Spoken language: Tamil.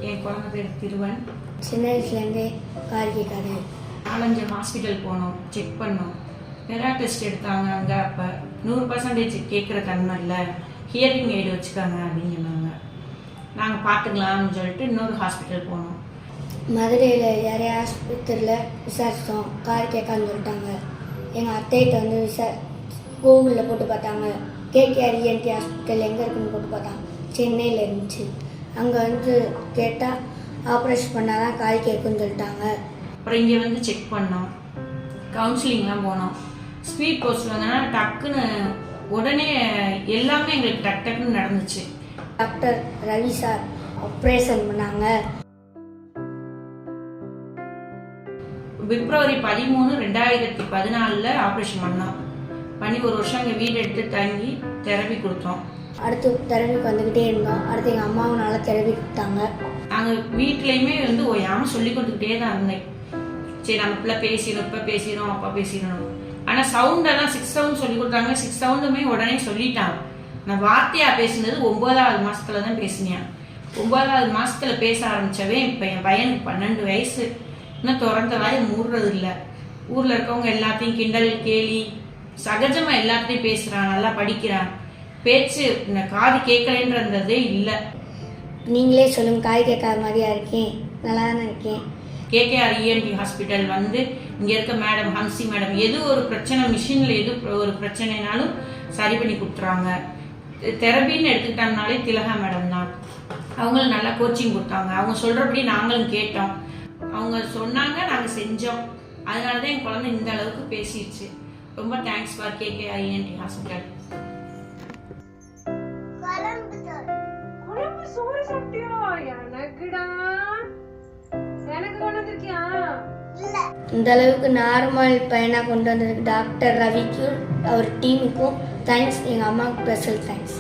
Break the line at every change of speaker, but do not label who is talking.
என் குழந்தை பேர் திருவன்.
சின்ன வயசுலேருந்தே காது கேட்காது.
4-5 ஹாஸ்பிட்டல் போனோம், செக் பண்ணோம், நிறையா டெஸ்ட் எடுத்தாங்க. அங்கே அப்போ 100% கேட்குற தன்மை இல்லை, ஹியரிங் எய்டு வச்சுக்காங்க அப்படின்னு சொன்னாங்க. நாங்கள் பார்த்துக்கலாம்னு சொல்லிட்டு இன்னொரு ஹாஸ்பிட்டல் போனோம்.
மதுரையில் நிறைய ஆஸ்பத்திரியில் விசாரித்தோம், காது கேட்காதுன்னு சொல்லிட்டாங்க. எங்கள் அத்தைகிட்ட வந்து கூகுளில் போட்டு பார்த்தாங்க, கேகேஆர் இஎன்டி ஹாஸ்பிட்டல் எங்கே இருக்குன்னு போட்டு பார்த்தாங்க, சென்னையில் இருந்துச்சு. அங்கே வந்து கேட்டால் ஆப்ரேஷன் பண்ணால் தான் காது கேட்குன்னு சொல்லிட்டாங்க.
அப்புறம் இங்கே வந்து செக் பண்ணோம், கவுன்சிலிங்லாம் போனோம். ஸ்பீட் போஸ்ட் வந்தோன்னா டக்குன்னு உடனே எல்லாமே எங்களுக்கு டக்குன்னு நடந்துச்சு.
டாக்டர் ரவி சார் ஆப்ரேஷன் பண்ணாங்க.
பிப்ரவரி 13, 2014 ஆப்ரேஷன் பண்ணி 1 வருஷம் இங்கே வீடு எடுத்து தங்கி தெரப்பி கொடுத்தோம்.
அடுத்து தெரப்பிக்கு வந்துக்கிட்டே இருந்தோம். அடுத்து எங்கள் அம்மாவும் நல்லா தெரப்பி கொடுத்தாங்க.
நாங்கள் வீட்லேயுமே வந்து ஓயாமல் சொல்லி கொடுத்துக்கிட்டே தான் இருந்தேன். சரி நம்ம பிள்ளை பேசிடும், இப்போ பேசிடும், அப்பா பேசிடணும். ஆனால் சவுண்டெல்லாம் 6 சவுண்ட் சொல்லி கொடுத்தாங்க. 6 சவுண்டுமே உடனே சொல்லிட்டாங்க. நான் வார்த்தையாக பேசினது 9வது மாதத்துல தான் பேசினேன். 9வது மாதத்துல பேச ஆரம்பித்தவே இப்போ என் பையனுக்கு 12 வயசு. இன்னும் திறந்த வாய் மூடுறது இல்லை. ஊரில் இருக்கவங்க எல்லாத்தையும் கிண்டல் கேலி சகஜமாக எல்லாத்தையும் பேசுகிறான், நல்லா படிக்கிறான். பேச்சு இந்த காது கேட்கலன்றதே இல்லை.
நீங்களே சொல்லுங்க, காது கேட்காத மாதிரியா இருக்கேன், நல்லா தானே இருக்கேன்.
கேகேஆர் இஎன்டி ஹாஸ்பிட்டல் வந்து இங்கே இருக்க மேடம் ஹம்சி மேடம் எது ஒரு பிரச்சனை, மிஷினில் எது ஒரு பிரச்சனைனாலும் சரி பண்ணி கொடுத்துறாங்க. தெரபின்னு எடுத்துக்கிட்டோம்னாலே திலகா மேடம் தான். அவங்களும் நல்லா கோச்சிங் கொடுத்தாங்க. அவங்க சொல்கிறபடி நாங்களும் கேட்டோம், அவங்க சொன்னாங்க, நாங்கள் செஞ்சோம். அதனால தான் என் குழந்தை இந்த அளவுக்கு பேசிடுச்சு. ரொம்ப thanks for KKR ENT hospital.
சோறு சாப்பிட்டியா? எனக்குடா, எனக்கு கொண்டு வந்திருக்கியா?
இந்த அளவுக்கு நார்மல் பையனா கொண்டு வந்ததுக்கு டாக்டர் ரவிக்கும் அவர் டீமுக்கும் தேங்க்ஸ். எங்கள் அம்மாவுக்கு ஸ்பெஷல் தேங்க்ஸ்.